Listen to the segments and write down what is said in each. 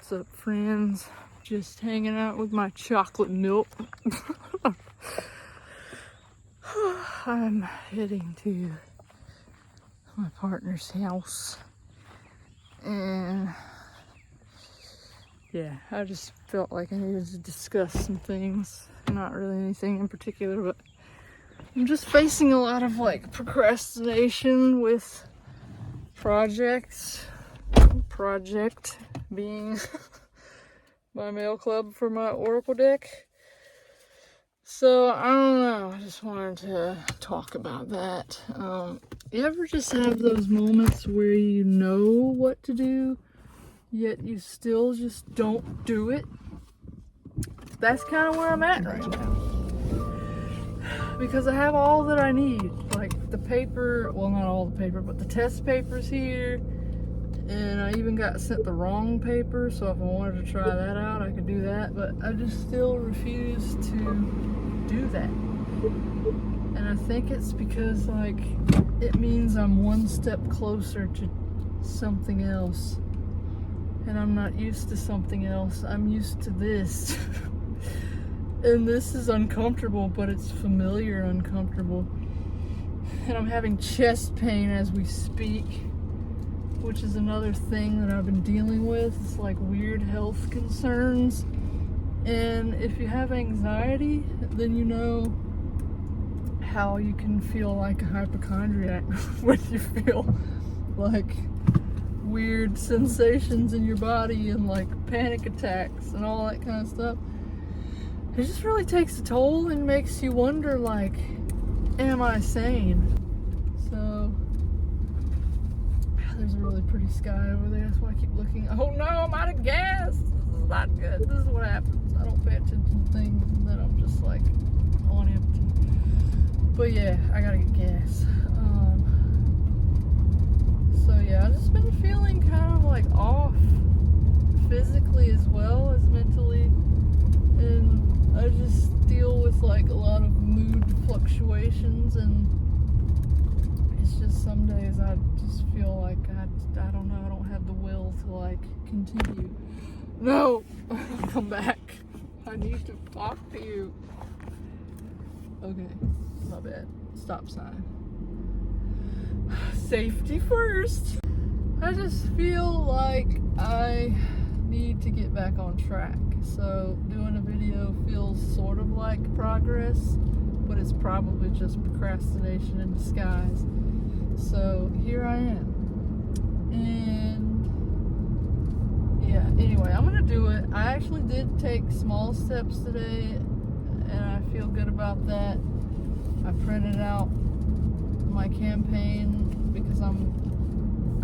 What's up, friends? Just hanging out with my chocolate milk. I'm heading to my partner's house, and yeah, I just felt like I needed to discuss some things. Not really anything in particular, but I'm just facing a lot of like procrastination with projects. Project being my mail club for my Oracle deck. So I don't know, I just wanted to talk about that. You ever just have those moments where you know what to do, yet you still just don't do it? That's kind of where I'm at right now. Because I have all that I need. Like the paper, well, not all the paper, but the test paper's here. And I even got sent the wrong paper, so if I wanted to try that out, I could do that. But I just still refuse to do that. And I think it's because, like, it means I'm one step closer to something else. And I'm not used to something else. I'm used to this. And this is uncomfortable, but it's familiar uncomfortable. And I'm having chest pain as we speak, which is another thing that I've been dealing with. It's like weird health concerns. And if you have anxiety, then you know how you can feel like a hypochondriac when you feel like weird sensations in your body and like panic attacks and all that kind of stuff. It just really takes a toll and makes you wonder, like, am I sane? So there's a really pretty sky over there, that's why I keep looking. Oh no, I'm out of gas! This is not good. This is what happens. I don't pay attention to things, and then I'm just like on empty. But yeah, I gotta get gas. So yeah, I've just been feeling kind of like off physically as well as mentally. And I just deal with like a lot of mood fluctuations, and it's just some days I just feel like I don't know, I don't have the will to like continue. No, come back. I need to talk to you. Okay, my bad. Stop sign. Safety first. I just feel like I need to get back on track. So doing a video feels sort of like progress, but it's probably just procrastination in disguise. So here I am. And yeah, anyway, I'm gonna do it. I actually did take small steps today, and I feel good about that. I printed out my campaign because I'm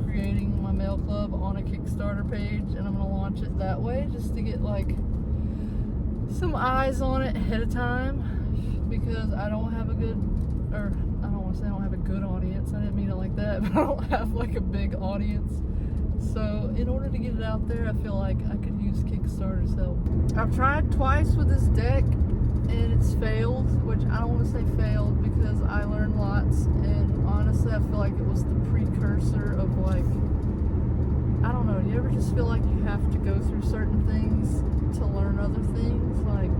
creating my mail club on a Kickstarter page, and I'm gonna launch it that way just to get like some eyes on it ahead of time, because I don't have a good, or I don't want to say I don't have a good audience, I didn't mean it like that, but I don't have like a big audience. So in order to get it out there, I feel like I could use Kickstarter's help. I've tried twice with this deck and it's failed, which I don't want to say failed because I learned lots, and honestly I feel like it was the precursor of like, I don't know, do you ever just feel like you have to go through certain things to learn other things? Like,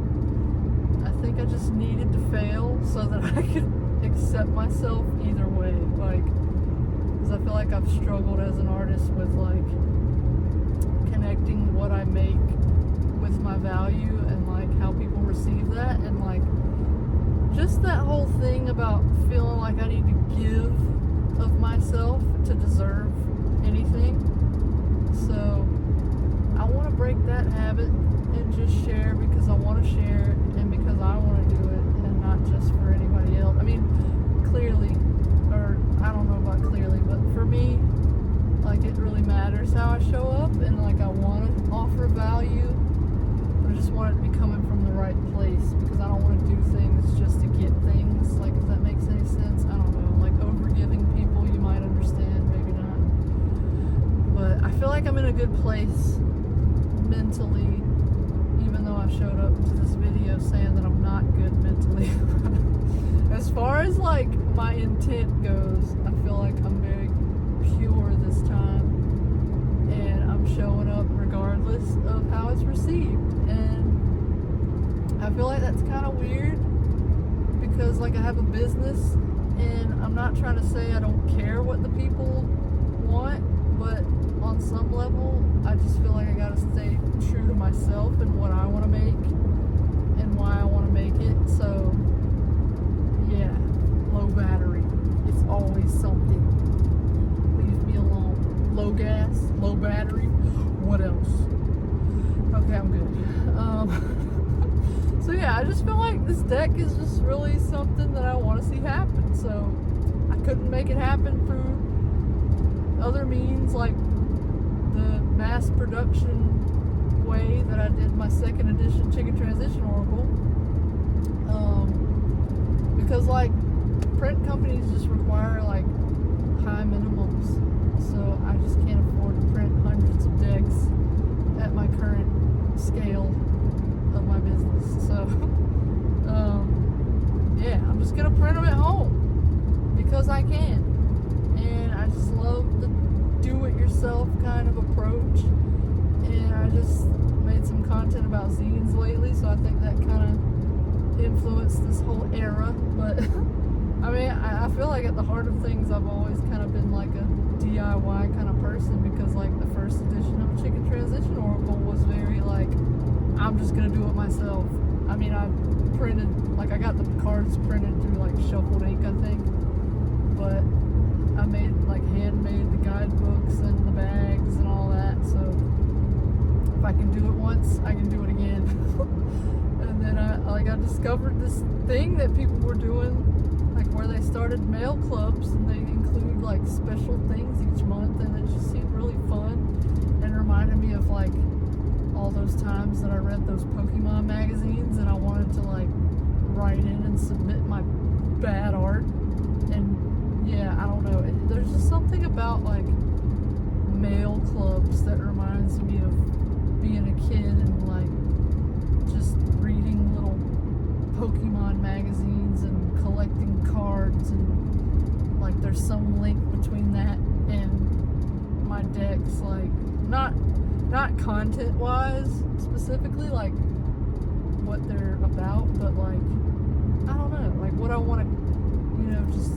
I think I just needed to fail so that I could accept myself either way. Like, because I feel like I've struggled as an artist with like connecting what I make with my value and like how people receive that, and like just that whole thing about feeling like I need to give of myself to deserve anything. So I want to break that habit and just share because I want to share and because I want to do it, and not just for anybody else. I mean, clearly, or I don't know about clearly, but for me, like, it really matters how I show up, and like I want to offer value, but I just want it to be coming from the right place, because I don't want to do things just to get things, like, if that makes any sense. I don't know, like over-giving people, you might understand, maybe not. But I feel like I'm in a good place mentally, even though I showed up to this video saying that I'm not good mentally. As far as like my intent goes, I feel like I'm very pure this time, and I'm showing up regardless of feel like that's kind of weird because like I have a business, and I'm not trying to say I don't care what the people want, but on some level I just feel like I gotta stay true to myself and what I want to make and why I want to make it. So yeah, low battery, it's always something. Leave me alone. Low gas, low battery, what else? Okay, I'm good. So yeah, I just feel like this deck is just really something that I want to see happen. So I couldn't make it happen through other means like the mass production way that I did my second edition Chicken Transition Oracle. Because like print companies just require like high minimums. So I just can't afford to print hundreds of decks at my current scale of my business. So yeah, I'm just gonna print them at home because I can, and I just love the do-it-yourself kind of approach. And I just made some content about zines lately, so I think that kind of influenced this whole era. But I mean, I feel like at the heart of things I've always kind of been like a DIY kind of person, because like the first edition of Chicken Transition Oracle was very like, I'm just gonna do it myself. I mean, I printed, like I got the cards printed through like shuffled ink, I think, but I made like handmade the guidebooks and the bags and all that. So if I can do it once, I can do it again. And then I discovered this thing that people were doing, like where they started mail clubs and they include like special things each month, and it just seemed really fun and reminded me of like all those times that I read those Pokemon magazines and I wanted to like write in and submit my bad art. And yeah, I don't know, there's just something about like mail clubs that reminds me of being a kid and like just reading little Pokemon magazines and collecting cards, and like there's some link between that and my decks, like not content wise specifically like what they're about, but like I don't know, like what I want to, you know, just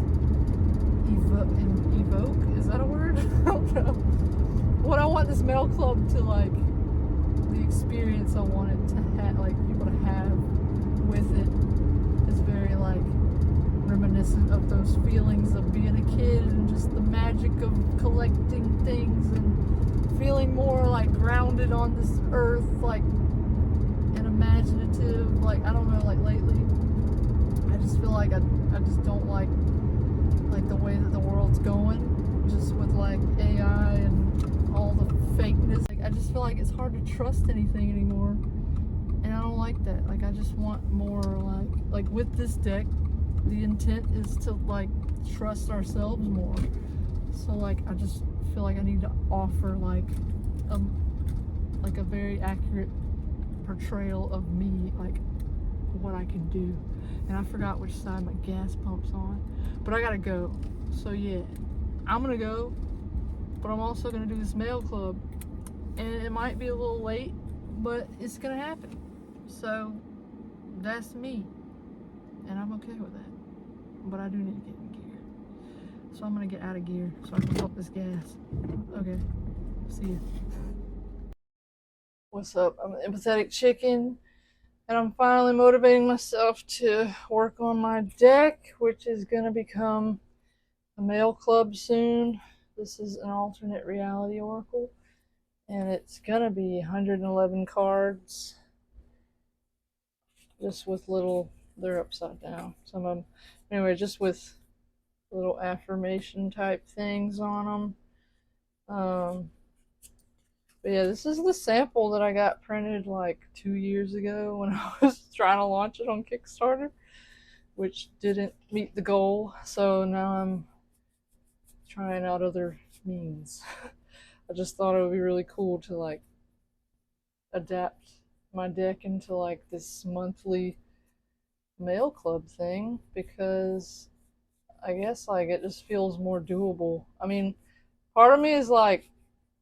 evoke, is that a word? I don't know what I want this mail club to like, the experience I want it to have, like people to have with it is very like reminiscent of those feelings of being a kid and just the magic of collecting things and feeling more like grounded on this earth, like and imaginative. Like I don't know, like lately I just feel like I just don't like the way that the world's going, just with like AI and all the fakeness. Like I just feel like it's hard to trust anything anymore, and I don't like that. Like I just want more like with this deck, the intent is to like trust ourselves more. So like I just feel like I need to offer like a very accurate portrayal of me, like what I can do. And I forgot which side my gas pump's on, but I gotta go. So yeah, I'm gonna go, but I'm also gonna do this mail club, and it might be a little late, but it's gonna happen. So that's me, and I'm okay with that. But I do need to get in gear, so I'm gonna get out of gear so I can pump this gas. Okay, see ya. What's up? I'm an Empathetic Chicken, and I'm finally motivating myself to work on my deck, which is gonna become a mail club soon. This is an alternate reality oracle, and it's gonna be 111 cards, just with little, they're upside down, some of them, anyway, just with little affirmation type things on them. But yeah, this is the sample that I got printed like 2 years ago when I was trying to launch it on Kickstarter, which didn't meet the goal. So now I'm trying out other means. I just thought it would be really cool to like adapt my deck into like this monthly mail club thing, because I guess like it just feels more doable. I mean, part of me is like,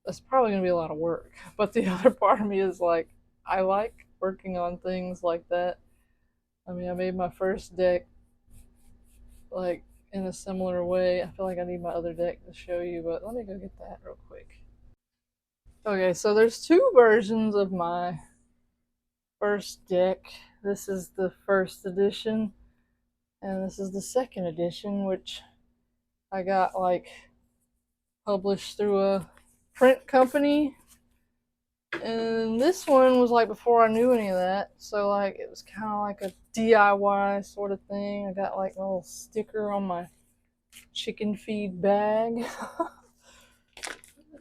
it's probably gonna be a lot of work, but the other part of me is like, I like working on things like that I mean, I made my first deck like in a similar way. I feel like I need my other deck to show you, but let me go get that real quick. Okay, so there's two versions of my first deck. This is the first edition, and this is the second edition, which I got like published through a print company. And this one was like before I knew any of that, so like it was kind of like a DIY sort of thing. I got like a little sticker on my chicken feed bag.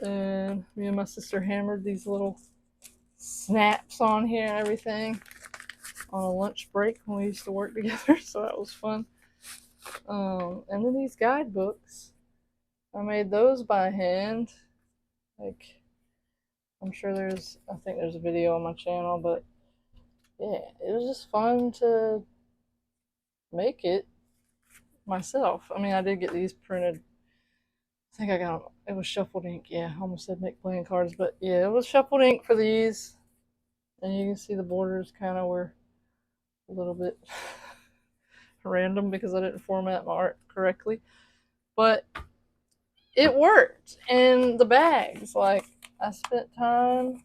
And me and my sister hammered these little snaps on here and everything on a lunch break when we used to work together, so that was fun. And then these guidebooks, I made those by hand. Like, I'm sure I think there's a video on my channel, but yeah, it was just fun to make it myself. I mean, I did get these printed. I think I got them. It was shuffled ink. Yeah, I almost said make playing cards, but yeah, it was shuffled ink for these. And you can see the borders kind of were a little bit random because I didn't format my art correctly. But it worked. And the bags, like, I spent time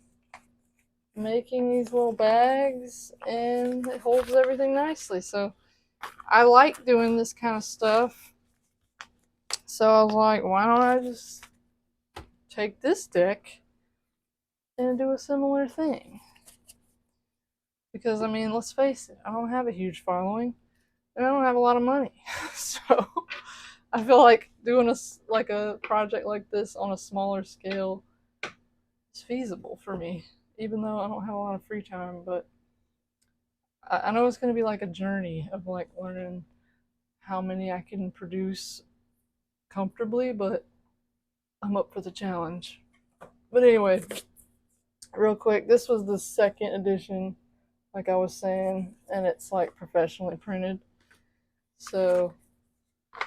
making these little bags and it holds everything nicely. So I like doing this kind of stuff. So I was like, why don't I just take this deck and do a similar thing? Because, I mean, let's face it, I don't have a huge following and I don't have a lot of money. So I feel like doing a project like this on a smaller scale is feasible for me, even though I don't have a lot of free time. But I know it's going to be like a journey of like learning how many I can produce comfortably, but I'm up for the challenge. But anyway, real quick, this was the second edition, like I was saying, and it's like professionally printed. So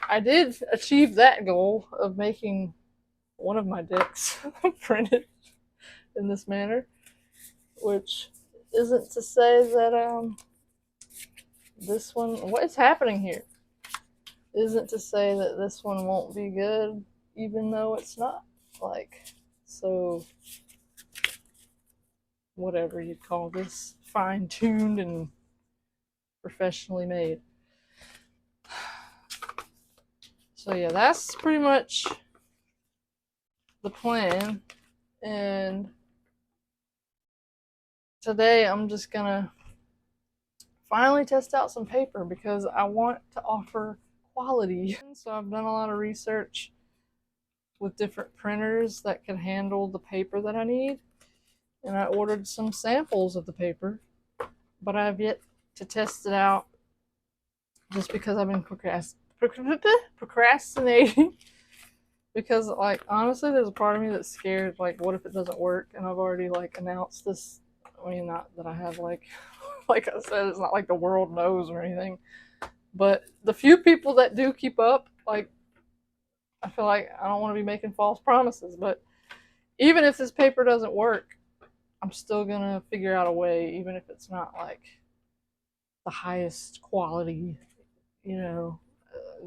I did achieve that goal of making one of my decks printed in this manner, which isn't to say that this one, what is happening here? Isn't to say that this one won't be good, even though it's not like so, whatever you'd call this, fine-tuned and professionally made. So yeah, that's pretty much the plan. And today I'm just gonna finally test out some paper because I want to offer quality. So I've done a lot of research with different printers that can handle the paper that I need, and I ordered some samples of the paper, but I have yet to test it out just because I've been procrastinating. Because, like, honestly, there's a part of me that's scared, like, what if it doesn't work? And I've already, like, announced this. I mean, not that I have, like, like I said, it's not like the world knows or anything. But the few people that do keep up, like, I feel like I don't want to be making false promises. But even if this paper doesn't work, I'm still going to figure out a way, even if it's not, like, the highest quality, you know.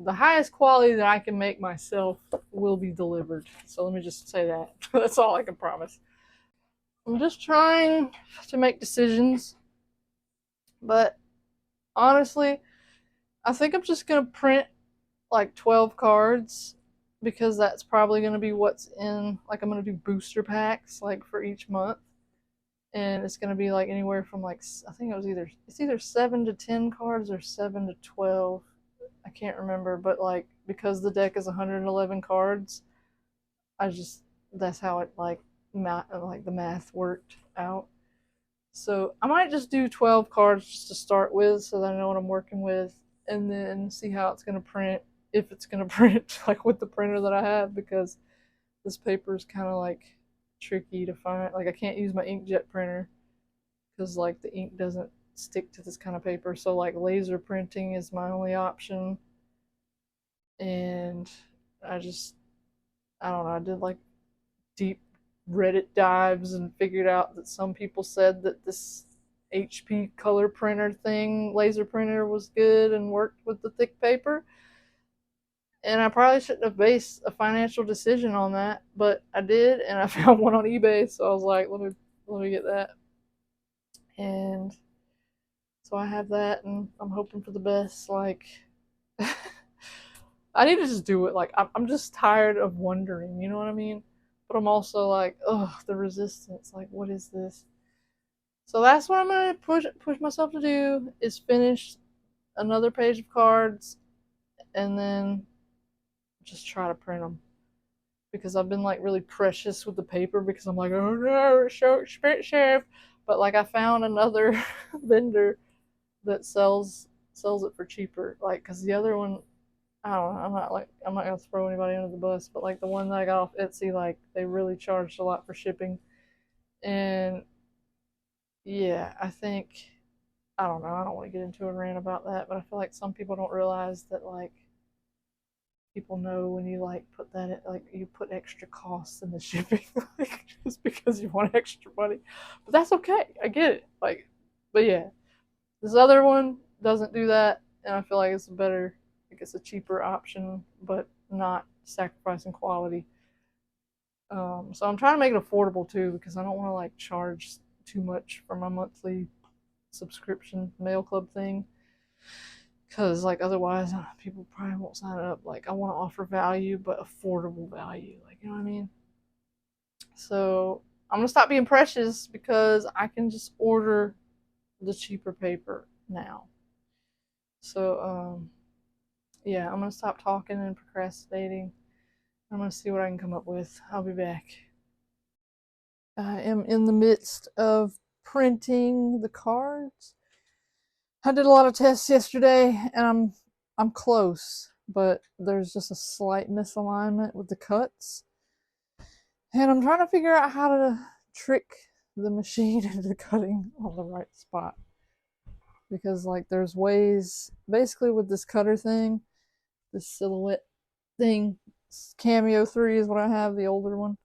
The highest quality that I can make myself will be delivered. So let me just say that. That's all I can promise. I'm just trying to make decisions. But honestly, I think I'm just going to print like 12 cards because that's probably going to be what's in. Like, I'm going to do booster packs like for each month. And it's going to be like anywhere from like, I think it's either 7 to 10 cards or 7 to 12. I can't remember, but like because the deck is 111 cards, that's how it like the math worked out. So I might just do 12 cards just to start with, so that I know what I'm working with, and then see how it's gonna print, if it's gonna print like with the printer that I have, because this paper is kind of like tricky to find. Like, I can't use my inkjet printer because like the ink doesn't stick to this kind of paper. So like laser printing is my only option. And I don't know, I did like deep Reddit dives and figured out that some people said that this HP color printer thing, laser printer was good and worked with the thick paper. And I probably shouldn't have based a financial decision on that, but I did, and I found one on eBay, so I was like, let me get that. And so I have that, and I'm hoping for the best. Like, I need to just do it. Like, I'm just tired of wondering, you know what I mean? But I'm also like, ugh, the resistance. Like, what is this? So that's what I'm gonna push myself to do, is finish another page of cards, and then just try to print them. Because I've been like really precious with the paper, because I'm like, oh no, it's so expensive. But like, I found another vendor that sells it for cheaper. Like, because the other one, I don't know, I'm not gonna throw anybody under the bus, but like the one that I got off Etsy, like they really charged a lot for shipping. And yeah, I think, I don't know, I don't want to get into a rant about that, but I feel like some people don't realize that, like, people know when you like put that in, like you put extra costs in the shipping, like, just because you want extra money. But that's okay. I get it. Like, but yeah, this other one doesn't do that, and I feel like it's a better, like it's a cheaper option, but not sacrificing quality. So I'm trying to make it affordable too, because I don't want to like charge too much for my monthly subscription mail club thing. Because like otherwise people probably won't sign up. Like, I want to offer value, but affordable value. Like, you know what I mean? So I'm gonna stop being precious, because I can just order the cheaper paper now. So yeah, I'm gonna stop talking and procrastinating. I'm gonna see what I can come up with. I'll be back. I am in the midst of printing the cards. I did a lot of tests yesterday, and I'm close, but there's just a slight misalignment with the cuts. And I'm trying to figure out how to trick the machine into cutting on the right spot. Because like there's ways, basically with this cutter thing, this silhouette thing, Cameo 3 is what I have, the older one.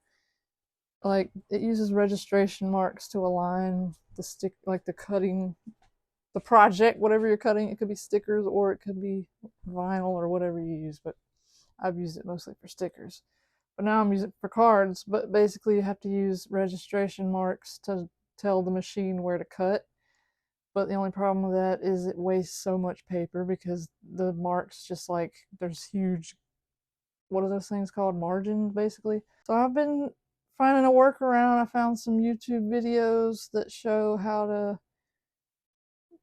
Like, it uses registration marks to align the stick, like the cutting, the project, whatever you're cutting. It could be stickers or it could be vinyl or whatever you use, but I've used it mostly for stickers. But now I'm using it for cards. But basically, you have to use registration marks to tell the machine where to cut. But the only problem with that is it wastes so much paper, because the marks just like, there's huge, what are those things called? Margins, basically. So I've been finding a workaround. I found some YouTube videos that show how to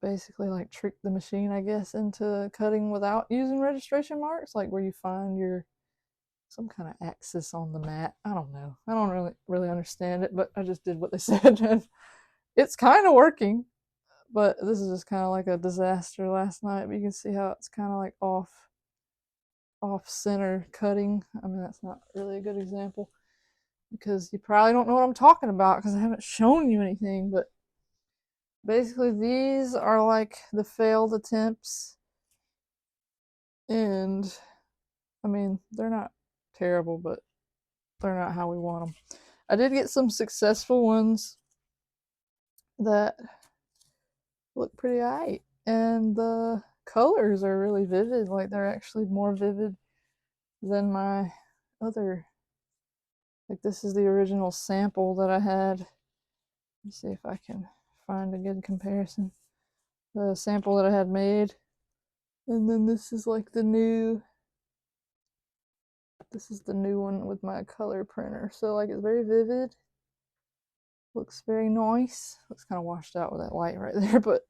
basically like trick the machine, I guess, into cutting without using registration marks, like where you find your some kind of axis on the mat. I don't know. I don't really understand it, but I just did what they said, and it's kind of working. But this is just kind of like a disaster last night. But you can see how it's kind of like off center cutting. I mean, that's not really a good example, because you probably don't know what I'm talking about, because I haven't shown you anything. But basically, these are like the failed attempts, and I mean, they're not terrible, but they're not how we want them. I did get some successful ones that look pretty alright, and the colors are really vivid. Like, they're actually more vivid than my other. Like, this is the original sample that I had. Let me see if I can find a good comparison. The sample that I had made, and then this is like the new. This is the new one with my color printer. So like, it's very vivid. Looks very nice. Looks kind of washed out with that light right there, but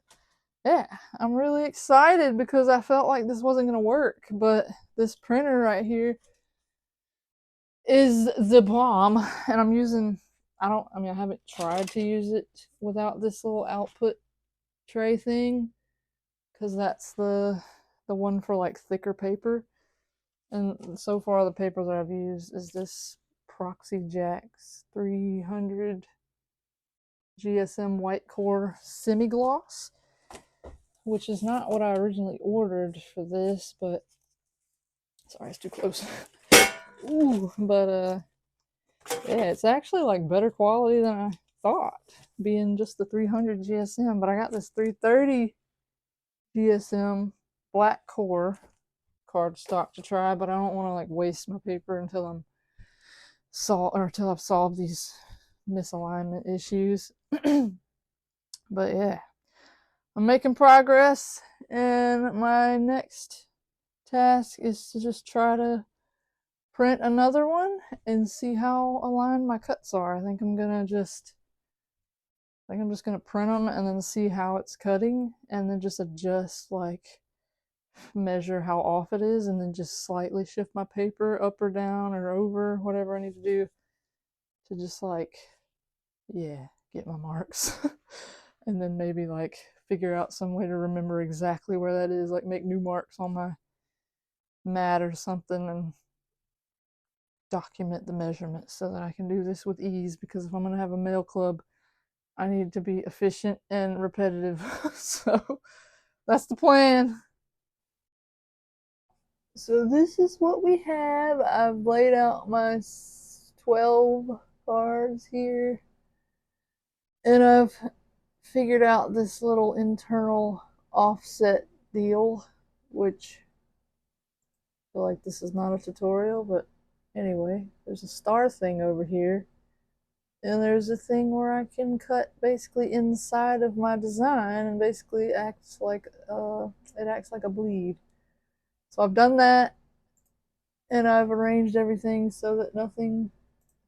yeah, I'm really excited, because I felt like this wasn't gonna work, but this printer right here is the bomb. And I'm using, I haven't tried to use it without this little output tray thing, because that's the one for like thicker paper. And so far the paper that I've used is this Proxy Jacks 300 GSM white core semi-gloss, which is not what I originally ordered for this, but sorry, it's too close. Ooh, but yeah, it's actually like better quality than I thought, being just the 300 GSM, but I got this 330 GSM black core cardstock to try, but I don't want to like waste my paper until I've solved these misalignment issues. But yeah, I'm making progress, and my next task is to just try to print another one and see how aligned my cuts are. I think I'm just gonna print them and then see how it's cutting, and then just adjust, like measure how off it is, and then just slightly shift my paper up or down or over, whatever I need to do to just like, yeah, get my marks. And then maybe like figure out some way to remember exactly where that is, like make new marks on my mat or something and document the measurements so that I can do this with ease, because if I'm going to have a mail club, I need to be efficient and repetitive. So that's the plan. So this is what we have. I've laid out my 12 cards here, and I've figured out this little internal offset deal, which I feel like this is not a tutorial, but anyway, there's a star thing over here, and there's a thing where I can cut basically inside of my design, and basically acts like it acts like a bleed. So I've done that, and I've arranged everything so that nothing,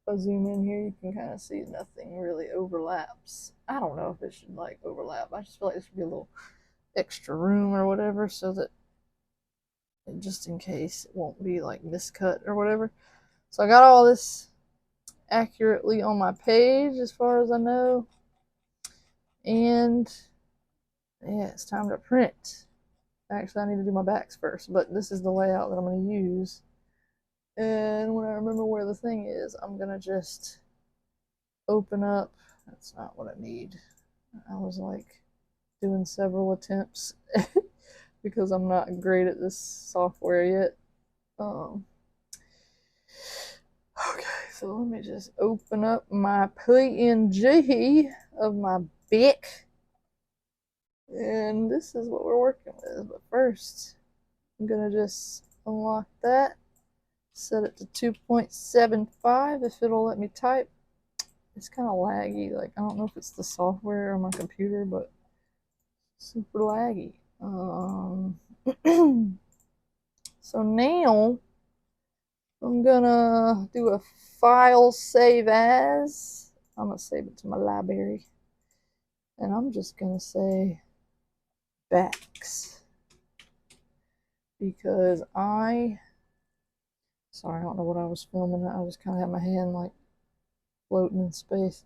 if I zoom in here, you can kind of see nothing really overlaps. I don't know if it should like overlap. I just feel like there should be a little extra room or whatever, so that just in case it won't be like miscut or whatever. So I got all this accurately on my page as far as I know, and yeah, it's time to print. Actually, I need to do my backs first, but this is the layout that I'm going to use. And when I remember where the thing is, I'm going to just open up. That's not what I need. I was like doing several attempts because I'm not great at this software yet. Okay, so let me just open up my PNG of my Bic. And this is what we're working with. But first, I'm going to just unlock that. Set it to 2.75 if it'll let me type. It's kind of laggy. Like, I don't know if it's the software on my computer, but super laggy. So now I'm gonna do a file save as. I'm gonna save it to my library, and I'm just gonna say backs, because sorry, I don't know what I was filming. I just kind of had my hand like floating in space.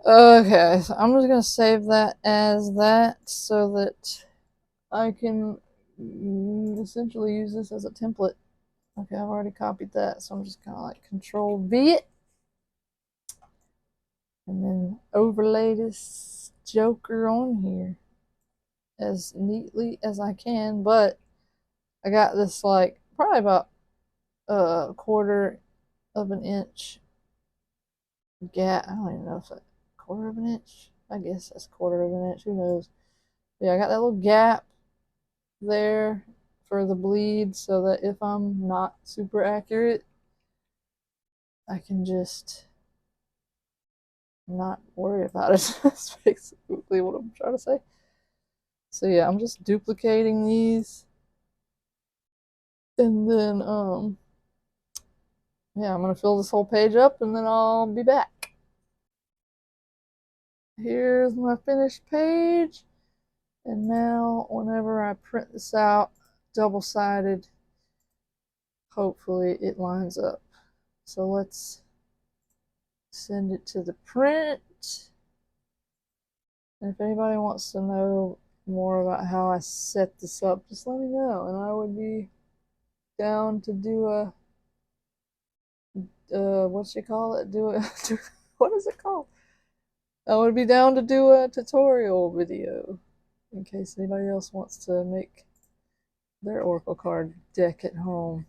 Okay, so I'm just gonna save that as that so that I can essentially use this as a template. Okay, I've already copied that, so I'm just kind of like Control V it, and then overlay this joker on here as neatly as I can. But I got this like probably about a quarter of an inch gap. I don't even know if it's a quarter of an inch. I guess that's a quarter of an inch. Who knows? But yeah, I got that little gap there for the bleed, so that if I'm not super accurate, I can just not worry about it. That's basically what I'm trying to say. So yeah, I'm just duplicating these, and then yeah, I'm gonna fill this whole page up, and then I'll be back. Here's my finished page, and now whenever I print this out double-sided, hopefully it lines up. So let's send it to the print. And if anybody wants to know more about how I set this up, just let me know, and I would be down to do a what you call it? What is it called? I would be down to do a tutorial video in case anybody else wants to make their Oracle card deck at home.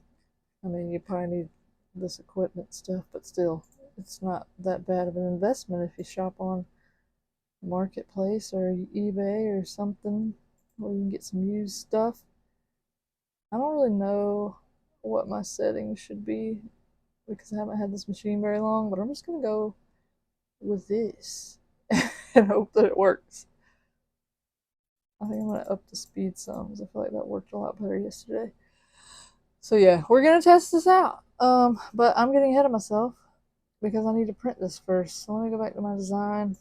I mean, you probably need this equipment stuff, but still, it's not that bad of an investment if you shop on Marketplace or eBay or something, where you can get some used stuff. I don't really know what my settings should be because I haven't had this machine very long, but I'm just gonna go with this and hope that it works. I think I'm gonna up the speed some because I feel like that worked a lot better yesterday. So yeah, we're gonna test this out. But I'm getting ahead of myself because I need to print this first. So let me go back to my design,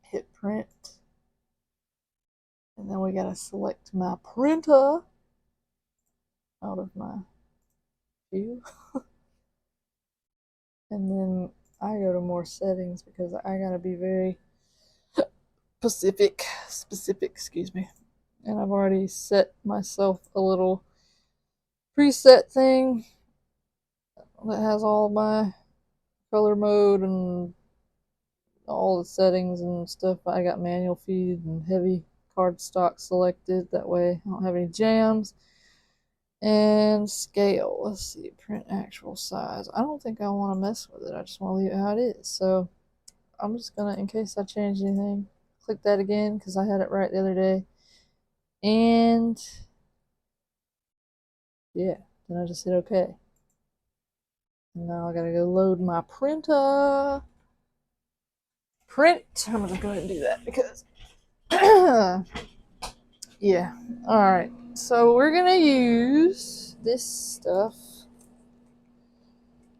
hit print, and then we gotta select my printer out of my view. And then I go to more settings because I gotta be very specific, excuse me. And I've already set myself a little preset thing that has all my color mode and all the settings and stuff. I got manual feed and heavy cardstock selected. That way I don't have any jams. And scale. Let's see. Print actual size. I don't think I want to mess with it. I just want to leave it how it is. So I'm just going to, in case I change anything, click that again because I had it right the other day. And yeah, then I just hit OK. And now I got to go load my printer. Print. I'm going to go ahead and do that because yeah. Alright. So we're going to use this stuff.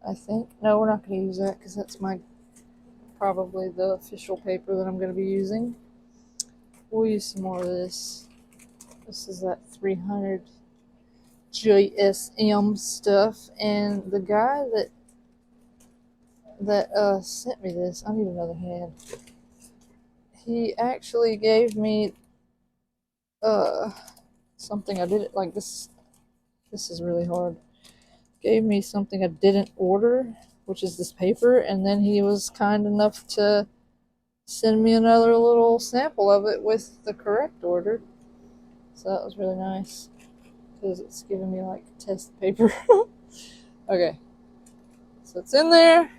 I think. No, we're not going to use that because that's probably the official paper that I'm going to be using. We'll use some more of this. This is that 300 JSM stuff. And the guy that sent me this, I need another hand. He actually gave me something I didn't like. This is really hard. Gave me something I didn't order, which is this paper, and then he was kind enough to send me another little sample of it with the correct order. So that was really nice because it's giving me like test paper. Okay, so it's in there,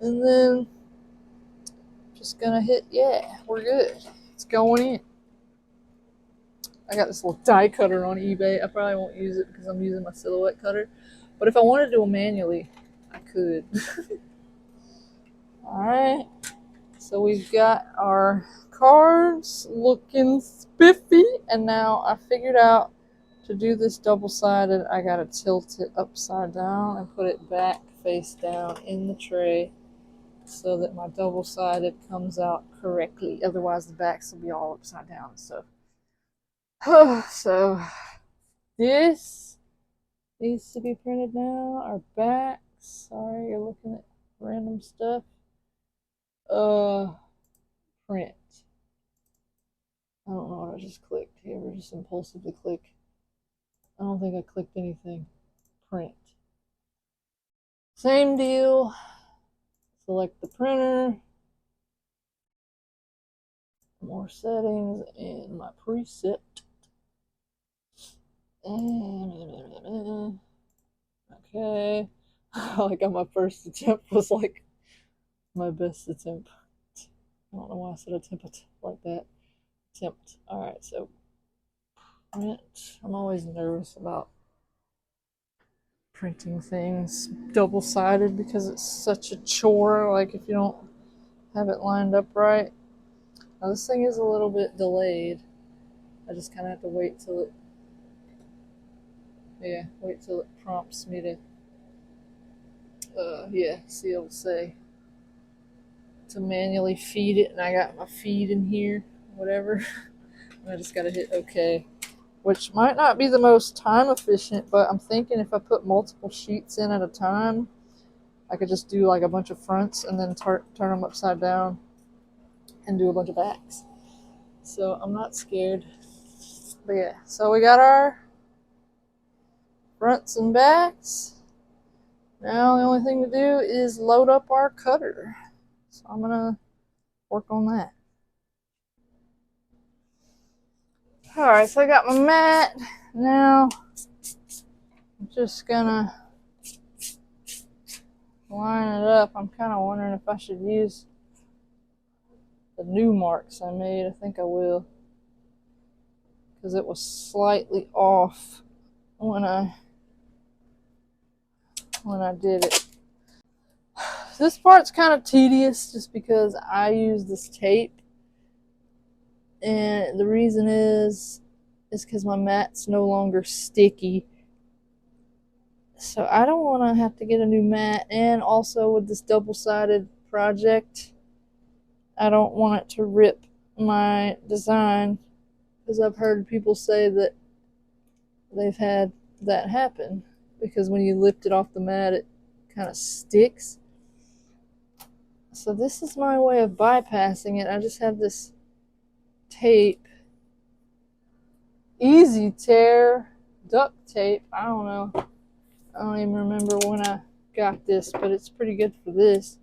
and then just gonna hit yeah, we're good. It's going in. I got this little die cutter on eBay. I probably won't use it because I'm using my silhouette cutter, but if I wanted to do it manually, I could. Alright, so we've got our cards looking spiffy, and now I figured out to do this double-sided, I gotta tilt it upside down and put it back face down in the tray so that my double-sided comes out correctly. Otherwise the backs will be all upside down and stuff. So this needs to be printed now. Our backs, sorry, you're looking at random stuff. Print. I don't know what I just clicked. You ever just impulsively click? I don't think I clicked anything. Print. Same deal. Select the printer. More settings and my preset. Okay. Like on my first attempt was like my best attempt. I don't know why I said attempt like that. Attempt. Alright, so print. I'm always nervous about printing things double-sided because it's such a chore, like if you don't have it lined up right. Now this thing is a little bit delayed. I just kind of have to wait till it prompts me to see, it'll say to manually feed it, and I got my feed in here, whatever. I just gotta hit OK, which might not be the most time efficient, but I'm thinking if I put multiple sheets in at a time, I could just do like a bunch of fronts and then turn them upside down and do a bunch of backs. So I'm not scared. But yeah, so we got our fronts and backs. Now the only thing to do is load up our cutter. So I'm gonna work on that. Alright, so I got my mat. Now I'm just gonna line it up. I'm kind of wondering if I should use the new marks I made. I think I will, because it was slightly off when I did it. This part's kind of tedious just because I use this tape, and the reason is because my mat's no longer sticky. So I don't want to have to get a new mat, and also with this double-sided project, I don't want it to rip my design, because I've heard people say that they've had that happen, because when you lift it off the mat it kind of sticks. So this is my way of bypassing it. I just have this tape, easy tear duct tape. I don't know, I don't even remember when I got this, but it's pretty good for this.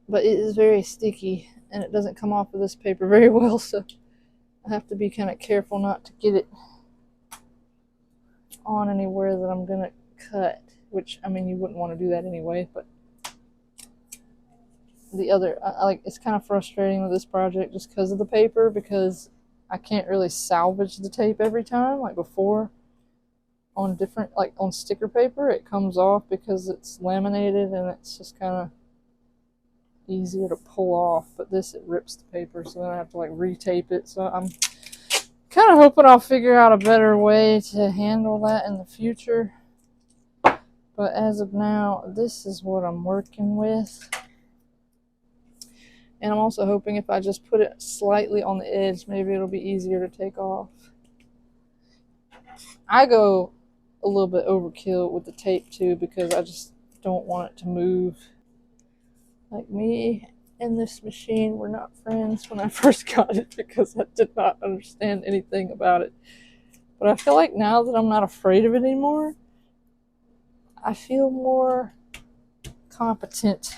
But it is very sticky, and it doesn't come off of this paper very well, so I have to be kind of careful not to get it on anywhere that I'm going to cut, which, I mean, you wouldn't want to do that anyway, but the other, it's kind of frustrating with this project just because of the paper, because I can't really salvage the tape every time, like before. On different, like on sticker paper, it comes off because it's laminated and it's just kind of easier to pull off, but this, it rips the paper, so then I have to like retape it. So I'm kind of hoping I'll figure out a better way to handle that in the future, but as of now, this is what I'm working with. And I'm also hoping if I just put it slightly on the edge, maybe it'll be easier to take off. I go a little bit overkill with the tape too, because I just don't want it to move. Like, me and this machine were not friends when I first got it, because I did not understand anything about it. But I feel like now that I'm not afraid of it anymore, I feel more competent.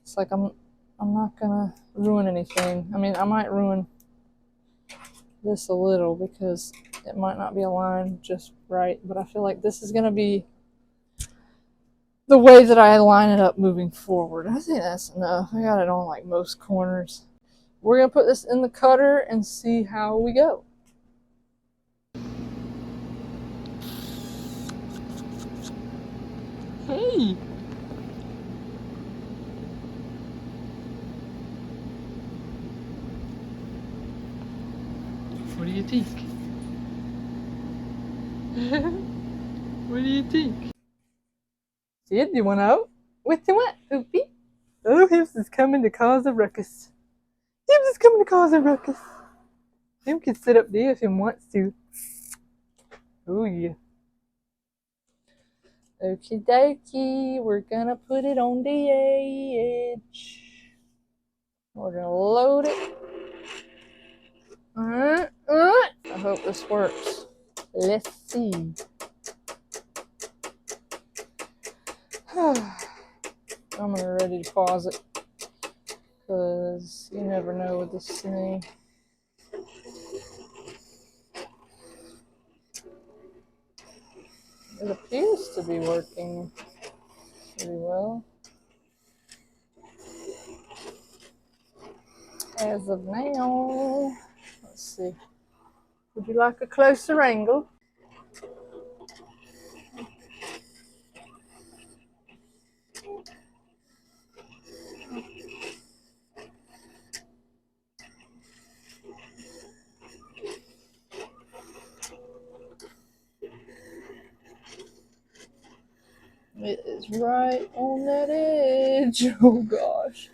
It's like I'm not gonna ruin anything. I mean, I might ruin this a little because it might not be aligned just right, but I feel like this is gonna be the way that I line it up moving forward. I think that's enough. I got it on like most corners. We're gonna put this in the cutter and see how we go. Hey! What do you think? What do you think? Sid, you want out? What you want, Poopy? Oh, Hips is coming to cause a ruckus. Hips is coming to cause a ruckus. Him can sit up there if he wants to. Oh yeah. Okie dokie, we're gonna put it on the edge. We're gonna load it. I hope this works. Let's see. I'm ready to pause it, because you never know with this thing. It appears to be working pretty well as of now. Let's see. Would you like a closer angle? It is right on that edge. Oh gosh.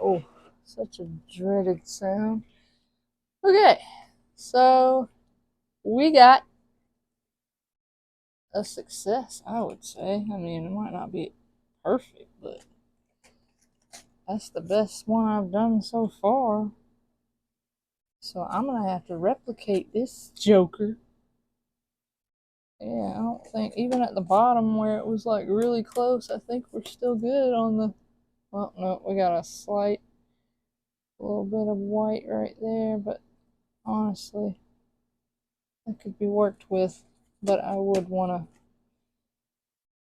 Oh, such a dreaded sound. Okay, so we got a success, I would say. I mean, it might not be perfect, but that's the best one I've done so far. So I'm gonna have to replicate this joker. Yeah, I don't think, even at the bottom where it was like really close, I think we're still good on the, well, no, we got a slight little bit of white right there, but honestly. That could be worked with, but I would want to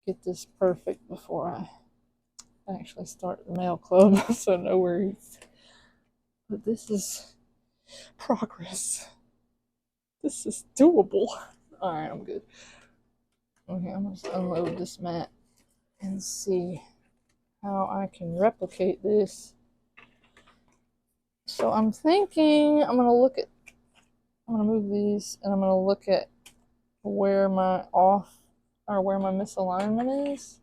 get this perfect before I actually start the mail club, so no worries. But this is progress. This is doable. Alright, I'm good. Okay, I'm gonna just unload this mat and see how I can replicate this. So I'm thinking I'm gonna move these and I'm gonna look at where my misalignment is.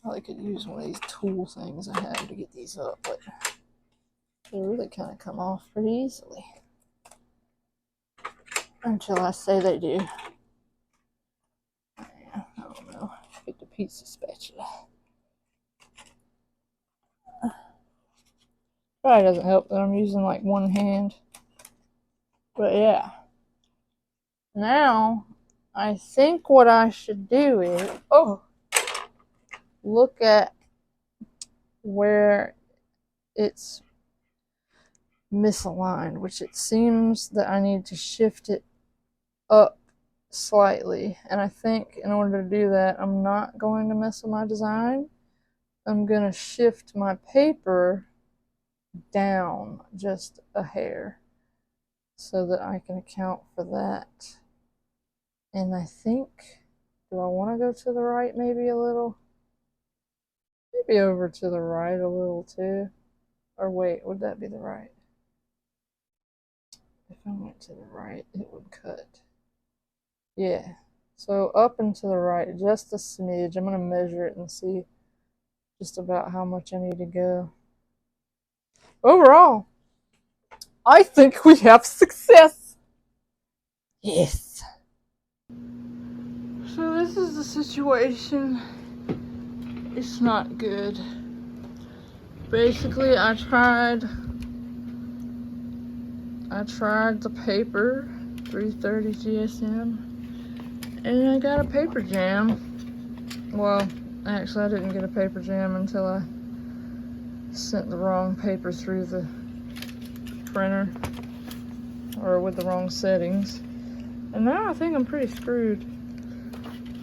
Probably could use one of these tool things I have to get these up, but they really kind of come off pretty easily. Until I say they do. I don't know. Get the pizza spatula. Probably doesn't help that I'm using like one hand. But yeah. Now, I think what I should do is, look at where it's misaligned, which it seems that I need to shift it up slightly. And I think in order to do that, I'm not going to mess with my design. I'm going to shift my paper down just a hair so that I can account for that. And I think, do I want to go to the right maybe a little? Maybe over to the right a little too. Or wait, would that be the right? If I went to the right, it would cut. Yeah. So up and to the right, just a smidge. I'm going to measure it and see just about how much I need to go. Overall, I think we have success. Yes. So this is the situation. It's not good. Basically, I tried the paper, 330 GSM, and I got a paper jam. Well, actually I didn't get a paper jam until I sent the wrong paper through the printer, or with the wrong settings. And now I think I'm pretty screwed.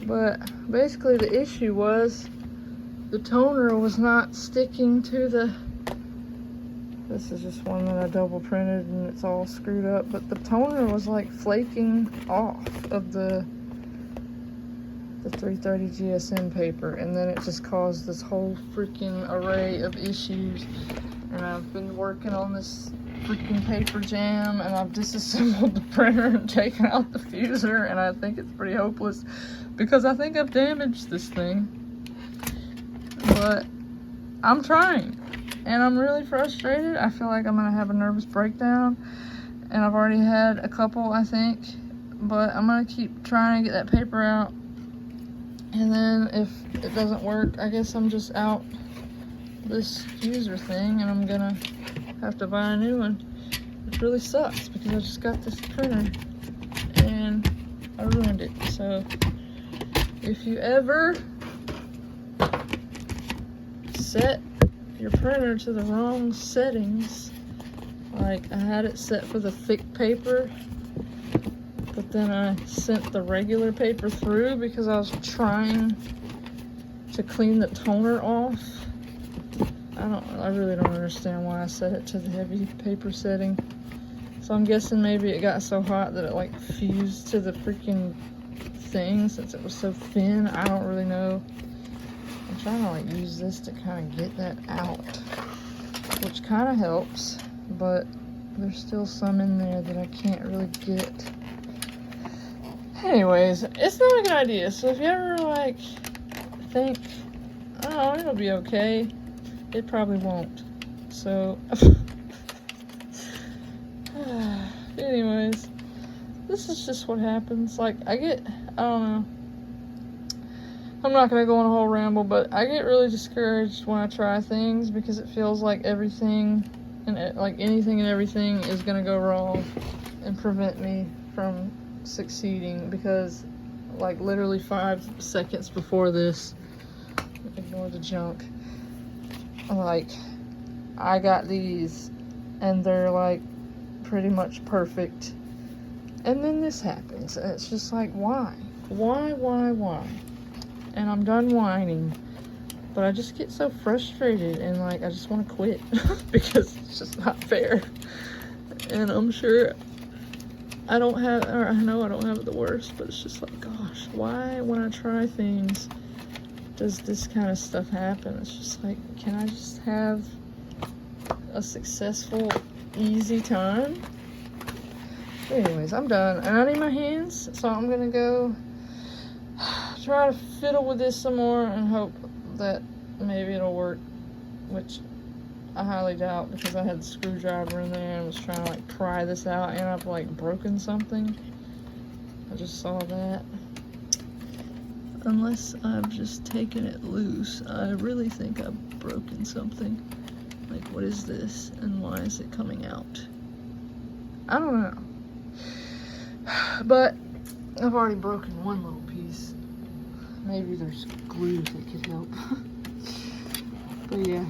But basically the issue was the toner was not sticking to the... This is just one that I double printed and it's all screwed up, but the toner was like flaking off of the 330 GSM paper, and then it just caused this whole freaking array of issues. And I've been working on this freaking paper jam, and I've disassembled the printer and taken out the fuser, and I think it's pretty hopeless because I think I've damaged this thing. But I'm trying. And I'm really frustrated. I feel like I'm gonna have a nervous breakdown. And I've already had a couple, I think. But I'm gonna keep trying to get that paper out. And then if it doesn't work, I guess I'm just out this user thing. And I'm gonna have to buy a new one. Which really sucks because I just got this printer. And I ruined it. So if you ever set your printer to the wrong settings, like I had it set for the thick paper, but then I sent the regular paper through because I was trying to clean the toner off. I really don't understand why I set it to the heavy paper setting. So I'm guessing maybe it got so hot that it like fused to the freaking thing since it was so thin. I don't really know. I'm trying to like use this to kind of get that out, which kind of helps, but there's still some in there that I can't really get. Anyways, it's not a good idea. So if you ever like think, oh, it'll be okay, it probably won't. So anyways, this is just what happens. Like I don't know. I'm not going to go on a whole ramble, but I get really discouraged when I try things because it feels like everything and like anything and everything is going to go wrong and prevent me from succeeding, because like literally 5 seconds before this, ignore the junk, like I got these and they're like pretty much perfect. And then this happens, and it's just like, why? Why? And I'm done whining, but I just get so frustrated and like I just want to quit because it's just not fair. And I'm sure I don't have, or I know I don't have it the worst, but it's just like, gosh, why when I try things does this kind of stuff happen? It's just like, can I just have a successful, easy time? Anyways, I'm done, and I need my hands, so I'm gonna go try to fiddle with this some more and hope that maybe it'll work, which I highly doubt because I had the screwdriver in there and was trying to like pry this out, and I've like broken something. I just saw that. Unless I've just taken it loose, I really think I've broken something. Like, what is this and why is it coming out? I don't know. But I've already broken one little piece. Maybe there's glue that could help. But yeah,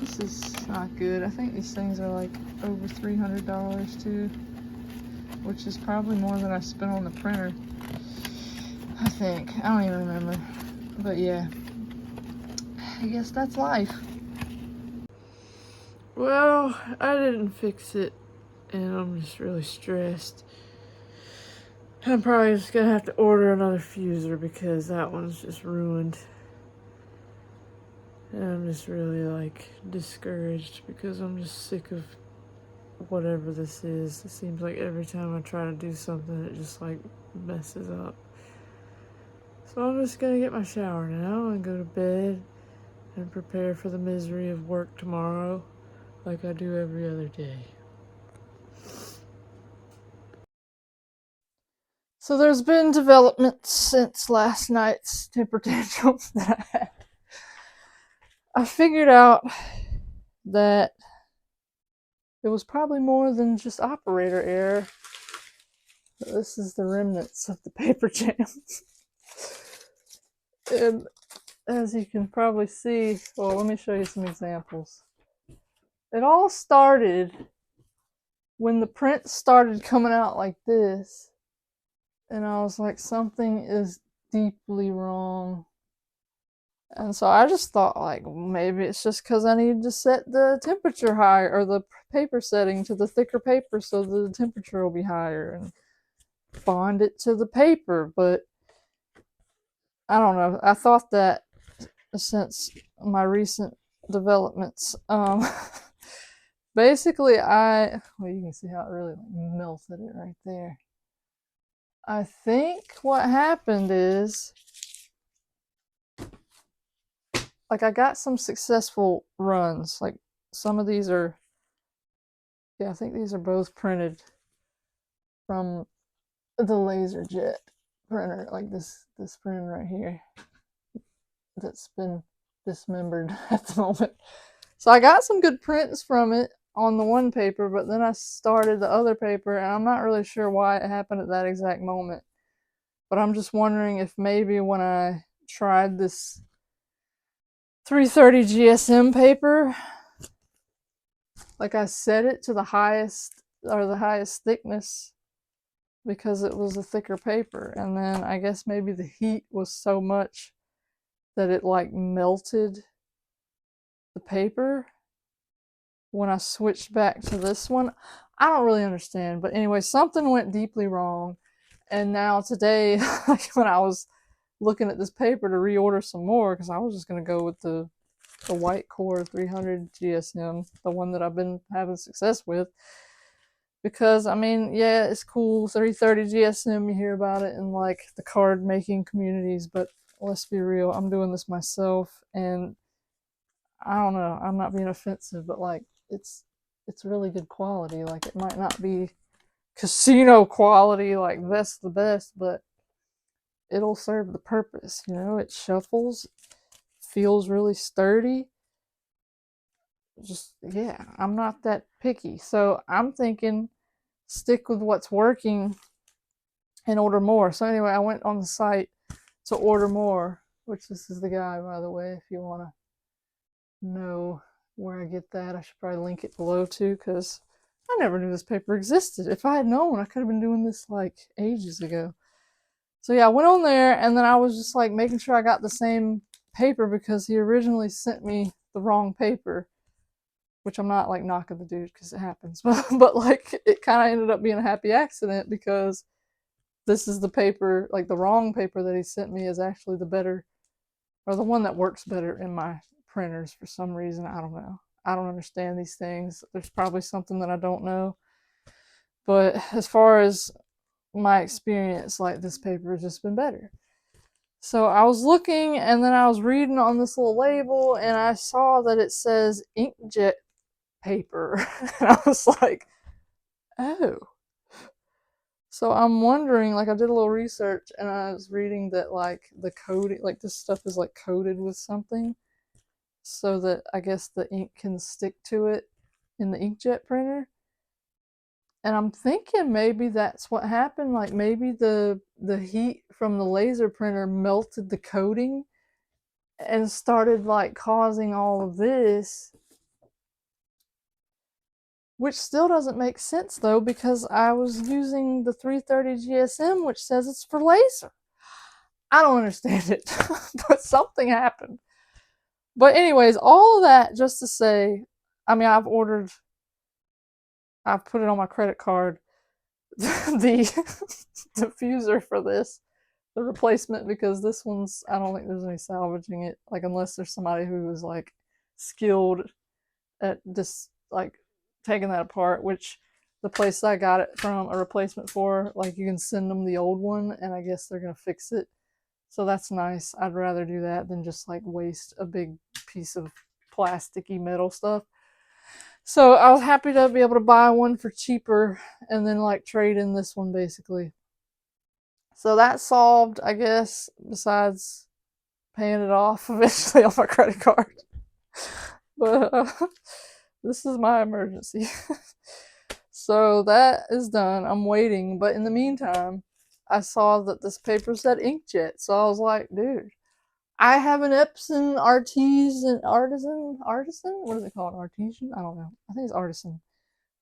this is not good. I think these things are like over $300 too, which is probably more than I spent on the printer. I think. I don't even remember. But yeah, I guess that's life. Well, I didn't fix it, and I'm just really stressed. I'm probably just gonna have to order another fuser because that one's just ruined. And I'm just really like discouraged because I'm just sick of whatever this is. It seems like every time I try to do something, it just like messes up. So I'm just gonna get my shower now and go to bed and prepare for the misery of work tomorrow like I do every other day. So there's been developments since last night's temper tantrums that I had. I figured out that it was probably more than just operator error. This is the remnants of the paper jams. And as you can probably see, well, let me show you some examples. It all started when the print started coming out like this. And I was like, something is deeply wrong. And so I just thought, like, maybe it's just because I need to set the temperature higher, or the paper setting to the thicker paper so the temperature will be higher, and bond it to the paper. But I don't know. I thought that since my recent developments. Basically, well, you can see how it really melted it right there. I think what happened is, like, I got some successful runs. Like, some of these are, yeah, I think these are both printed from the LaserJet printer, like this printer right here that's been dismembered at the moment. So I got some good prints from it on the one paper, but then I started the other paper, and I'm not really sure why it happened at that exact moment. But I'm just wondering if maybe when I tried this 330 GSM paper, like I set it to the highest, or the highest thickness, because it was a thicker paper, and then I guess maybe the heat was so much that it like melted the paper when I switched back to this one. I don't really understand, but anyway, something went deeply wrong. And now today, like when I was looking at this paper to reorder some more, because I was just going to go with the white core 300 GSM, the one that I've been having success with. Because, I mean, yeah, it's cool, 330 GSM, you hear about it in like the card making communities, but let's be real, I'm doing this myself, and I don't know, I'm not being offensive, but like it's really good quality. Like, it might not be casino quality, like best the best, but it'll serve the purpose, you know. It shuffles, feels really sturdy. Just, yeah, I'm not that picky, so I'm thinking stick with what's working and order more. So anyway, I went on the site to order more, which this is the guy, by the way, if you want to know where I get that. I should probably link it below too, because I never knew this paper existed. If I had known, I could have been doing this like ages ago. So yeah, I went on there and then I was just like making sure I got the same paper because he originally sent me the wrong paper, which I'm not like knocking the dude because it happens, but like it kind of ended up being a happy accident because this is the paper, like the wrong paper that he sent me is actually the better, or the one that works better in my printers for some reason. I don't know. I don't understand these things. There's probably something that I don't know. But as far as my experience, like this paper has just been better. So I was looking and then I was reading on this little label and I saw that it says inkjet paper. And I was like, oh. So I'm wondering, like I did a little research and I was reading that like the coating, like this stuff is like coated with something so that I guess the ink can stick to it in the inkjet printer. And I'm thinking maybe that's what happened. Like maybe the heat from the laser printer melted the coating and started like causing all of this, which still doesn't make sense though because I was using the 330 GSM, which says it's for laser. I don't understand it, but something happened. But anyways, all of that just to say, I mean, I've put it on my credit card, the diffuser for this, the replacement, because this one's, I don't think there's any salvaging it, like unless there's somebody who is like skilled at just like taking that apart, which the place I got it from a replacement for, like you can send them the old one and I guess they're gonna fix it. So that's nice. I'd rather do that than just like waste a big piece of plasticky metal stuff. So I was happy to be able to buy one for cheaper and then like trade in this one basically. So that solved, I guess, besides paying it off eventually on my credit card. But this is my emergency. So that is done. I'm waiting. But in the meantime, I saw that this paper said inkjet. So I was like, dude, I have an Epson artisan? What is it called? Artesian? I don't know. I think it's artisan.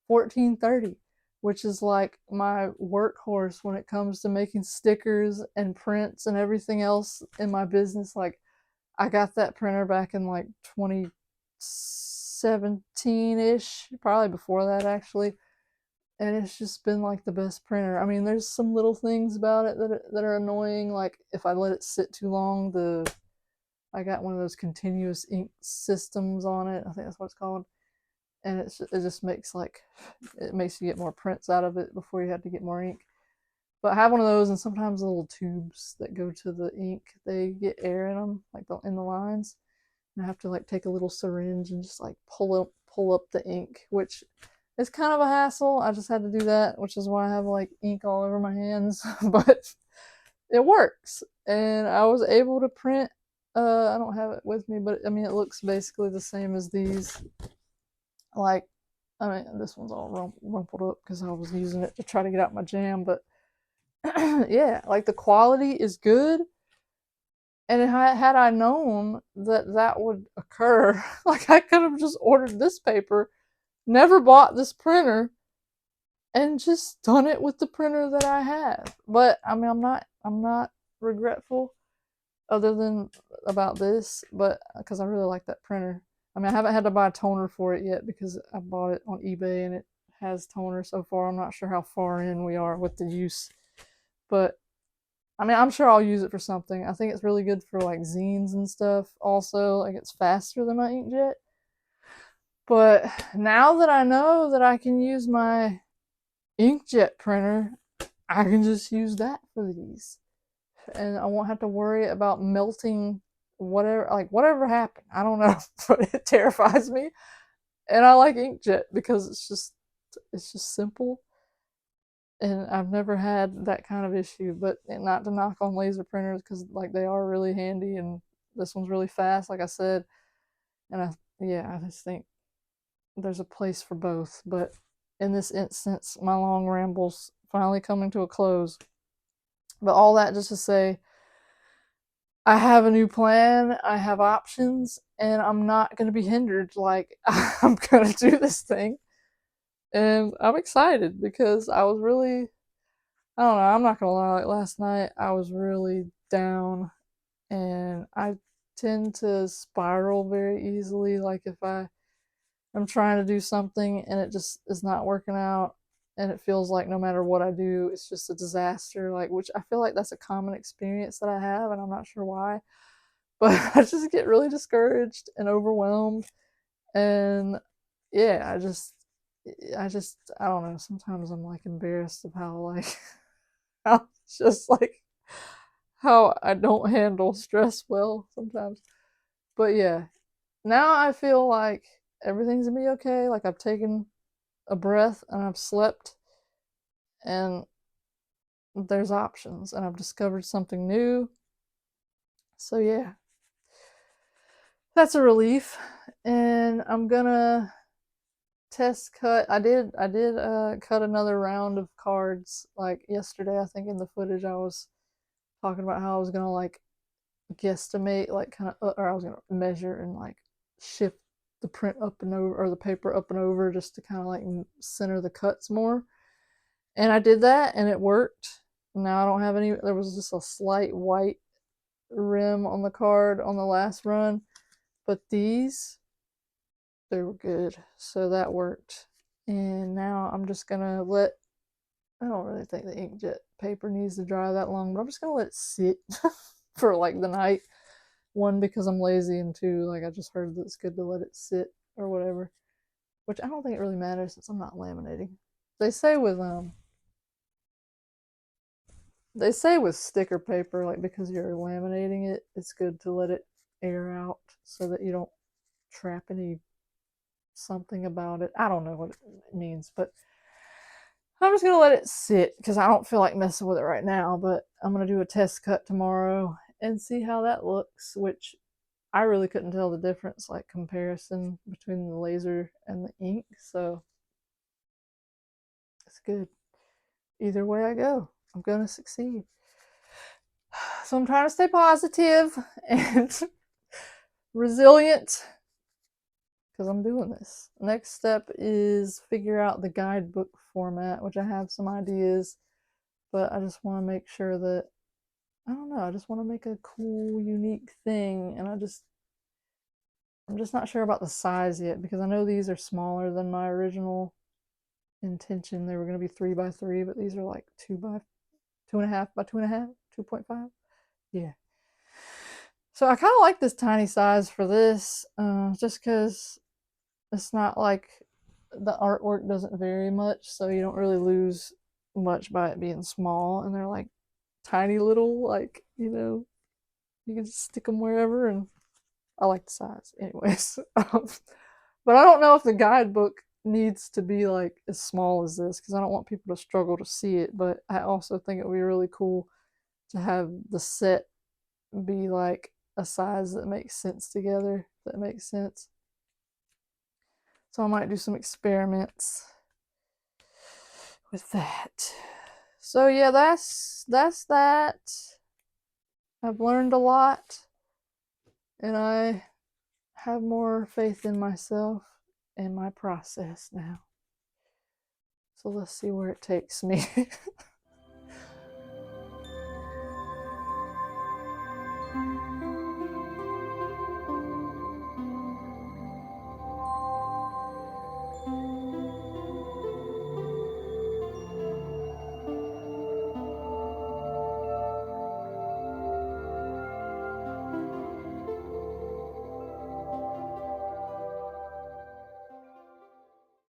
1430, which is like my workhorse when it comes to making stickers and prints and everything else in my business. Like I got that printer back in like 2017-ish, probably before that actually. And it's just been like the best printer. I mean, there's some little things about it that are annoying. Like if I let it sit too long, I got one of those continuous ink systems on it. I think that's what it's called. And it just makes like it makes you get more prints out of it before you have to get more ink. But I have one of those, and sometimes the little tubes that go to the ink, they get air in them, like in the lines, and I have to like take a little syringe and just like pull up the ink, which is kind of a hassle. I just had to do that, which is why I have like ink all over my hands, but it works, and I was able to print. I don't have it with me, but I mean it looks basically the same as these. Like, I mean, this one's all rumpled up because I was using it to try to get out my jam, but yeah, like the quality is good. And had I known that that would occur, like I could have just ordered this paper, never bought this printer, and just done it with the printer that I have. But I mean, I'm not regretful other than about this, but because I really like that printer. I mean, I haven't had to buy a toner for it yet because I bought it on eBay and it has toner so far. I'm not sure how far in we are with the use, but I mean, I'm sure I'll use it for something. I think it's really good for like zines and stuff. Also, like it's faster than my inkjet. But now that I know that I can use my inkjet printer, I can just use that for these. And I won't have to worry about melting whatever happened. I don't know, but it terrifies me. And I like inkjet because it's just simple. And I've never had that kind of issue, but not to knock on laser printers because like they are really handy and this one's really fast, like I said. And I just think there's a place for both. But in this instance, my long rambles finally coming to a close. But all that just to say, I have a new plan, I have options, and I'm not going to be hindered. Like, I'm going to do this thing. And I'm excited because I was really, I don't know, I'm not gonna lie, like last night I was really down and I tend to spiral very easily. Like if I'm trying to do something and it just is not working out and it feels like no matter what I do, it's just a disaster, like which I feel like that's a common experience that I have and I'm not sure why. But I just get really discouraged and overwhelmed and yeah, I don't know, sometimes I'm like embarrassed of how like how just like how I don't handle stress well sometimes. But yeah, now I feel like everything's gonna be okay. Like I've taken a breath and I've slept and there's options and I've discovered something new. So yeah, that's a relief. And I'm gonna test cut. I did cut another round of cards like yesterday. I think in the footage I was talking about how I was gonna like guesstimate like kind of or I was gonna measure and like shift the print up and over or the paper up and over just to kind of like center the cuts more. And I did that and it worked. Now I don't have any, there was just a slight white rim on the card on the last run, but these, they were good. So that worked. And now I'm just gonna let, I don't really think the inkjet paper needs to dry that long, but I'm just gonna let it sit for like the night. One, because I'm lazy, and two, like I just heard that it's good to let it sit or whatever. Which I don't think it really matters since I'm not laminating. They say with they say with sticker paper, like because you're laminating it, it's good to let it air out so that you don't trap any something about it. I don't know what it means, but I'm just gonna let it sit because I don't feel like messing with it right now. But I'm gonna do a test cut tomorrow and see how that looks, which I really couldn't tell the difference, like comparison between the laser and the ink. So it's good. Either way I go, I'm gonna succeed. So I'm trying to stay positive and resilient because I'm doing this. Next step is figure out the guidebook format, which I have some ideas, but I just want to make sure that I don't know, I just want to make a cool, unique thing, and I'm just not sure about the size yet because I know these are smaller than my original intention. They were going to be 3 by 3, but these are like 2 by 2.5 by 2.5, 2.5. Yeah. So I kind of like this tiny size for this, just because it's not like the artwork doesn't vary much, so you don't really lose much by it being small. And they're like tiny little, like you can just stick them wherever, and I like the size, anyways. But I don't know if the guidebook needs to be like as small as this because I don't want people to struggle to see it. But I also think it would be really cool to have the set be like a size that makes sense together. If that makes sense. So I might do some experiments with that. So yeah, that's that. I've learned a lot and I have more faith in myself and my process now. So let's see where it takes me.